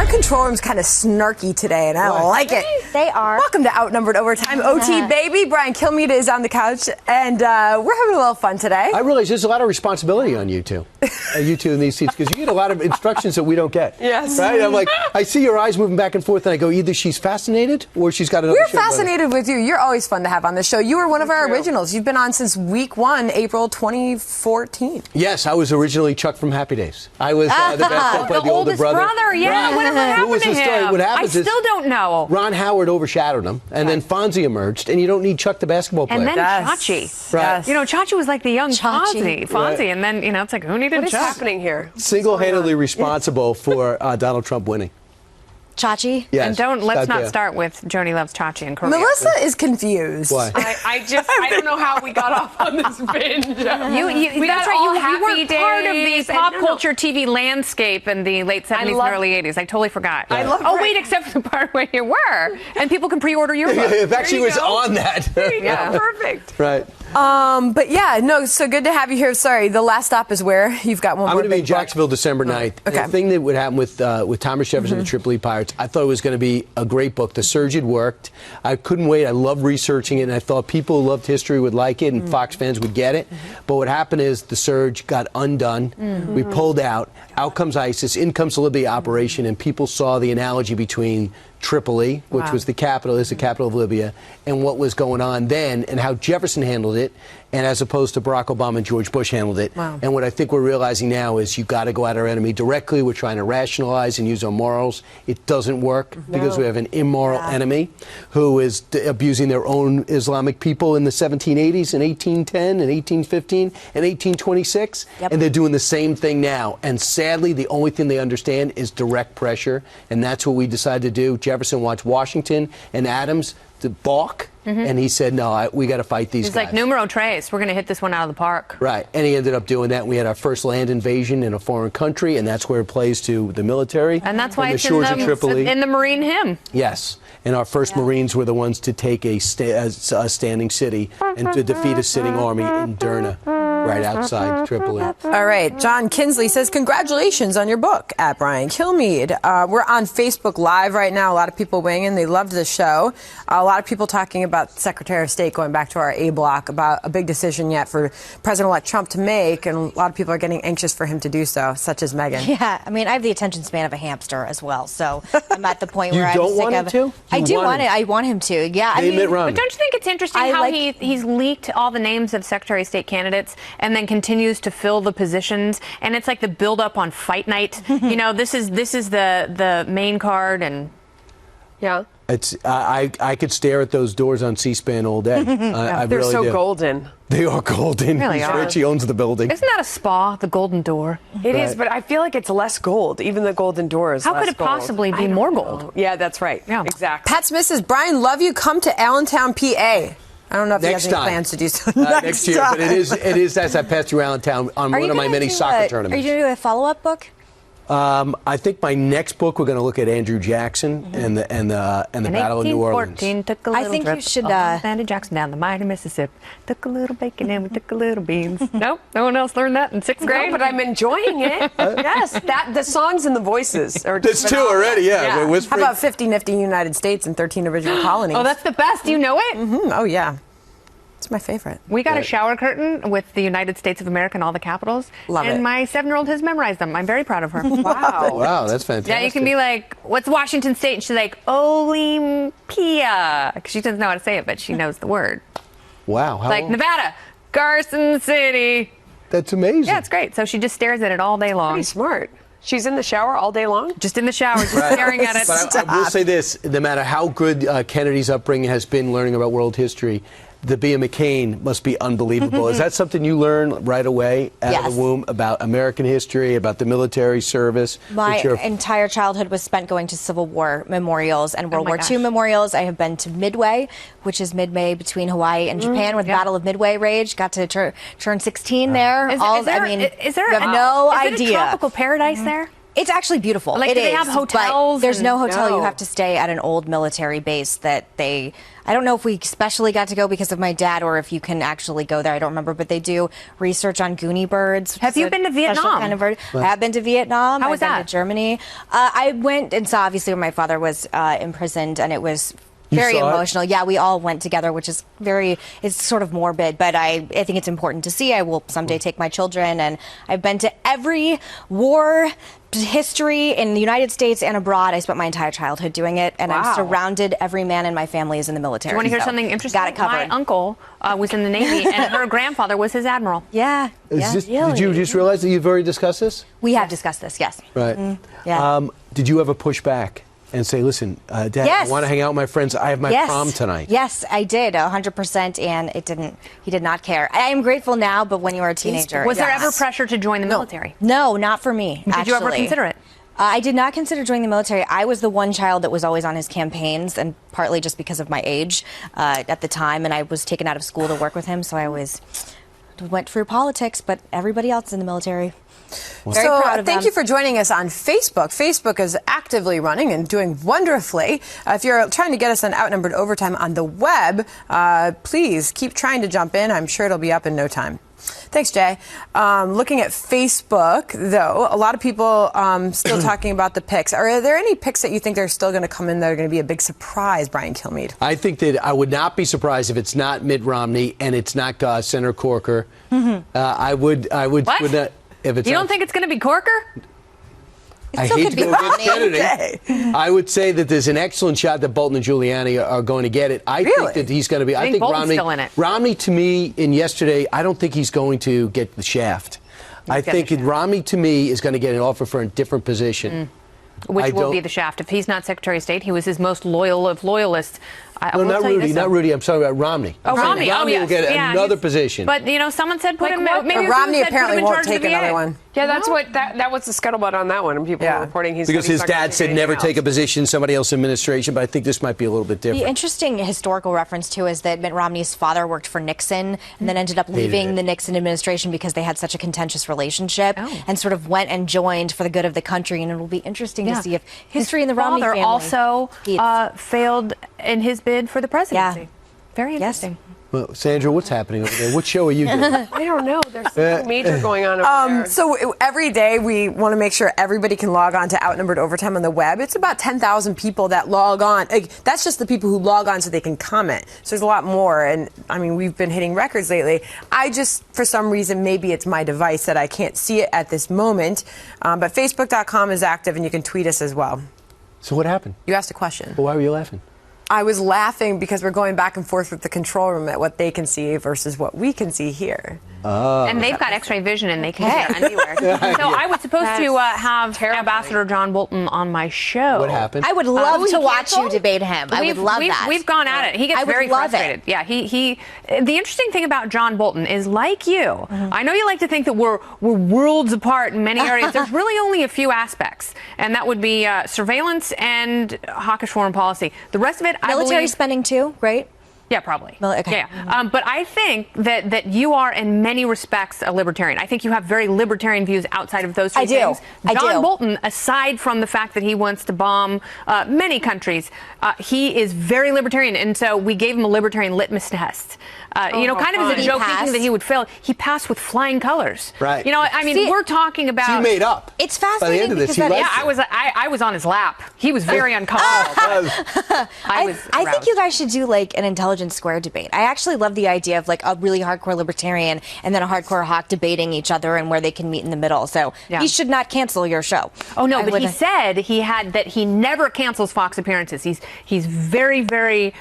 Our control room's kind of snarky today, and I don't like it. They are. Welcome to Outnumbered Overtime. OT, baby. Brian Kilmeade is on the couch, and we're having a little fun today. I realize there's a lot of responsibility on you two. You two in these seats, because you get a lot of instructions that we don't get. Yes. Right? I'm like, I see your eyes moving back and forth, and I go, either she's fascinated or she's got another We're show fascinated with you. You're always fun to have on the show. You were one of our originals. You've been on since week 1, April 2014. Yes, I was originally Chuck from Happy Days. I was the basketball player, the older oldest brother. Yeah, Right. whatever happened What was to the story? him? What I happens is still don't know. Ron Howard overshadowed him, and then Fonzie emerged, and you don't need Chuck the basketball player. And then Yes. Chachi. Right. Yes. You know, Chachi was like the young Chachi. Fonzie, and then, you know, it's like, who needed What is Chuck? happening here? Single-handedly responsible for Donald Trump winning. Chachi? Yes. And let's not there. start with Joni Loves Chachi and Korea. Melissa is confused. Why? I don't know how we got off on this binge. That's got right. all You happy were part of the days and- pop no, no. culture TV landscape in the late 70s love- and early 80s. I totally forgot. I love Oh, Greg. wait, except for the part where you were. And people can pre-order your book. In fact, she you was go. on that. Yeah. Perfect. Right. But yeah, no, so good to have you here. Sorry, the last stop is where? You've got one I'm more going to be in big book. Jacksonville December 9th. Okay. The thing that would happen with Thomas Jefferson and the Tripoli Pirates, I thought it was going to be a great book. The surge had worked. I couldn't wait. I loved researching it, and I thought people who loved history would like it, and Fox fans would get it. But what happened is the surge got undone. We pulled out. Out comes ISIS. In comes the Libya operation, and people saw the analogy between Tripoli, which was the capital, is the capital of Libya, and what was going on then, and how Jefferson handled it, and as opposed to Barack Obama and George Bush handled it. Wow. And what I think we're realizing now is you've got to go at our enemy directly. We're trying to rationalize and use our morals. It doesn't work because we have an immoral enemy who is abusing their own Islamic people in the 1780s and 1810 and 1815 and 1826. And they're doing the same thing now. And sadly, the only thing they understand is direct pressure. And that's what we decided to do. Jefferson watched Washington and Adams to balk. And he said, no, we got to fight these He's guys. like, numero tres. We're going to hit this one out of the park. Right, and he ended up doing that. We had our first land invasion in a foreign country, and that's where it plays to the military. And that's why the it's shores of Tripoli. in the Marine hymn. Yes, and our first Marines were the ones to take a standing city and to defeat a sitting army in Derna, right outside Tripoli. All right. John Kinsley says, congratulations on your book at Brian Kilmeade. We're on Facebook Live right now. A lot of people weighing in. They loved the show. A lot of people talking about Secretary of State, going back to our A block, about a big decision yet for President-elect Trump to make. And a lot of people are getting anxious for him to do so, such as Megyn. Yeah, I mean, I have the attention span of a hamster as well, so I'm at the point You where don't I'm sick want of him to? I You do want want him. it. I want him to. Yeah, I Hey, mean, Mitt Romney. But don't you think it's interesting I how like- he's leaked all the names of Secretary of State candidates and then continues to fill the positions? And it's like the build-up on Fight Night. You know, this is the main card, and Yeah. It's I could stare at those doors on C-SPAN all day. I They're really so do. golden. They are golden. Really He's are. rich. He owns the building. isn't that a spa, the Golden Door? It is, Right. but I feel like it's less gold. Even the golden door is How less could it gold. possibly be I don't more know. gold? Yeah, that's right. Yeah. Exactly. Pat Smith says, Brian, love you. Come to Allentown, PA. I don't know if he Next has any time. plans to do so Next year, but it is as I pass through Allentown on are one you of my gonna many do soccer Are tournaments. you going to do a follow-up book? I think my next book we're going to look at Andrew Jackson and the Battle of New Orleans. 1814 took a I little think you drip should, of Andrew Jackson down the mighty Mississippi. Took a little bacon and we took a little beans. Nope, no one else learned that in sixth grade. No, but I'm enjoying it. Yes, the songs and the voices are There's just two phenomenal. already, yeah. We're How whispering. about 50 Nifty United States and 13 original colonies? Oh, that's the best. You know it? Oh, yeah. It's my favorite. We got a Right. shower curtain with the United States of America and all the capitals. Love and it. my 7-year-old has memorized them. I'm very proud of her. Wow. Wow, that's fantastic. Yeah, you can be like, what's Washington State? And she's like, Olympia. Because she doesn't know how to say it, but she knows the word. Wow, how Like Nevada, Carson City. that's amazing. Yeah, it's great. So she just stares at it all day long. Pretty smart. She's in the shower all day long? Just in the shower, just staring at it. But I will say this: no matter how good Kennedy's upbringing has been, learning about world history, to be a McCain must be unbelievable. Is that something you learn right away out of Yes. the womb about American history, about the military service? My that you're- entire childhood was spent going to Civil War memorials and World my War gosh. II memorials. I have been to Midway, which is mid-May between Hawaii and Japan, where the yeah. Battle of Midway raged. Got to turn 16 there. Is All- there, I mean, is there you have no is it idea. a tropical paradise there? It's actually beautiful. Like, It do they is, have but hotels There's and- no hotel. No. You have to stay at an old military base that they I don't know if we especially got to go because of my dad or if you can actually go there. I don't remember, but they do research on Goonie birds. Have you been to Vietnam? Kind of bird. I have been to Vietnam. How was I've that? been to Germany. I went and saw, obviously, where my father was imprisoned, and it was very saw it? emotional. Yeah, we all went together, which is it's sort of morbid, but I think it's important to see. I will someday take my children, and I've been to every war history in the United States and abroad. I spent my entire childhood doing it, and I'm surrounded. Every man in my family is in the military. You want to hear so something interesting? Got it covered. My uncle was in the Navy, and her grandfather was his admiral. Yeah. Did you just realize that you've already discussed this? We have discussed this, yes. Right. Yeah. Did you ever push back and say, listen, Dad, Yes. I want to hang out with my friends. I have my prom tonight. Yes, I did, 100%, and he did not care. I am grateful now, but when you were a teenager. Was there yes. ever pressure to join the military? No, not for me. Did you ever consider it? I did not consider joining the military. I was the one child that was always on his campaigns, and partly just because of my age at the time, and I was taken out of school to work with him, so I always went through politics, but everybody else in the military. Very proud of thank them. you for joining us on Facebook. Facebook is actively running and doing wonderfully. If you're trying to get us on Outnumbered Overtime on the web, please keep trying to jump in. I'm sure it'll be up in no time. Thanks, Jay. Looking at Facebook, though, a lot of people still talking about the picks. Are there any picks that you think are still going to come in that are going to be a big surprise, Brian Kilmeade? I think that I would not be surprised if it's not Mitt Romney and it's not Senator Corker. I would. What? Would not, if it's You don't not- think it's going to be Corker? I still hate could to be go against Romney. Kennedy. I would say that there's an excellent shot that Bolton and Giuliani are going to get it. I Really? think that he's going to be. I think Bolton's Romney. still in it. Romney, to me, in yesterday, I don't think he's going to get the shaft. I think the shaft. Romney, to me, is going to get an offer for a different position. Which I will be don't- the shaft. If he's not Secretary of State, he was his most loyal of loyalists. I No, will not tell you Rudy. this, Not though. Rudy. I'm talking about Romney. Oh, Romney. Romney oh, will get yeah, another he's- position. But, someone said put him what? maybe Romney someone said apparently put him in won't charge of take the VA. another one. Yeah, that's what that was the scuttlebutt on that one, and people were reporting because his dad said never take a position in somebody else's administration, but I think this might be a little bit The different. interesting historical reference, too, is that Mitt Romney's father worked for Nixon and then ended up leaving it. the Nixon administration because they had such a contentious relationship and sort of went and joined for the good of the country. And it will be interesting to see if history in the Romney father family also beats- failed in his bid for the presidency. Yeah. Very Yes. interesting. Well, Sandra, what's happening over there? What show are you doing? I don't know. There's something major going on over there. So every day we want to make sure everybody can log on to Outnumbered Overtime on the web. It's about 10,000 people that log on. That's just the people who log on so they can comment. So there's a lot more. And I mean, we've been hitting records lately. I just, for some reason, maybe it's my device that I can't see it at this moment. But Facebook.com is active and you can tweet us as well. So what happened? You asked a question. Well, why were you laughing? I was laughing because we're going back and forth with the control room at what they can see versus what we can see here. And they've got X-ray vision, and they can see it anywhere. So I was supposed to have Ambassador John Bolton on my show. What happened? I would love to he watch you canceled? debate him. I would love that. We've gone at it. He gets I would very love frustrated. it. Yeah, he. The interesting thing about John Bolton is, like you, I know you like to think that we're worlds apart in many areas. There's really only a few aspects, and that would be surveillance and hawkish foreign policy. The rest of it, I Military believe, spending, too, right? Yeah, probably. Okay. Yeah. But I think that you are, in many respects, a libertarian. I think you have very libertarian views outside of those two I do. things. I John do. Bolton, aside from the fact that he wants to bomb many countries, he is very libertarian. And so we gave him a libertarian litmus test. Kind of as fun. a He joke, passed. thinking that he would fail. He passed with flying colors. Right. I mean, See, we're talking about. So you made up. It's By the fascinating end of this, because he that liked is- it. I was on his lap. He was very uncomfortable. I think aroused. you guys should do like an intelligence square debate. I actually love the idea of like a really hardcore libertarian and then a hardcore hawk debating each other and where they can meet in the middle. So Yeah. he should not cancel your show. Oh no, I but he would- said that he never cancels Fox appearances. He's very, very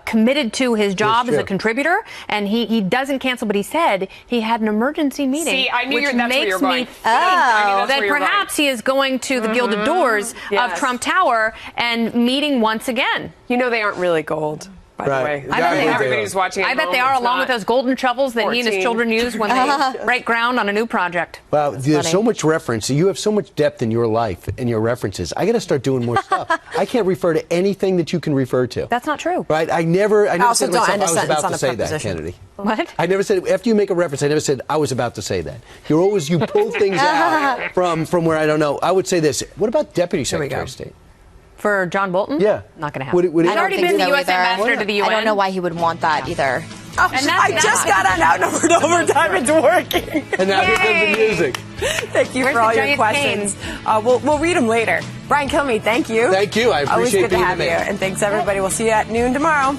committed to his job as a true. contributor, and he doesn't cancel. But he said he had an emergency meeting. See, I knew which that's where makes you're me going. think I knew that's that where you're going. perhaps he is going to the Gilded Doors of Yes. Trump Tower and meeting once again. You know they aren't really gold, by Right. the way. I bet they are. Everybody's watching. I at bet home. they are, It's along not. with those golden shovels that he and his 14. children use when they break ground on a new project. Wow, there's so much reference. You have so much depth in your life and your references. I got to start doing more stuff. I can't refer to anything that you can refer to. That's not true. Right? I never Also, said to don't myself end a I was sentence about on to a say that, preposition. Kennedy. What? I never said, after you make a reference, I never said I was about to say that. You pull things out from where I don't know. I would say this. What about Deputy we Secretary go. of State? for John Bolton? Yeah. Not going to happen. Would it- I He's don't already think been the so U.S. either. ambassador to the UN. I don't know why he would want that either. Oh, And that's I not just hot. got on Outnumbered Overtime. It's working. And now here comes the music. Thank you Where's for all the your giant questions. We'll read them later. Brian Kilmeade, thank you. Thank you. I Always appreciate good to being have the you. man. And thanks, everybody. We'll see you at noon tomorrow.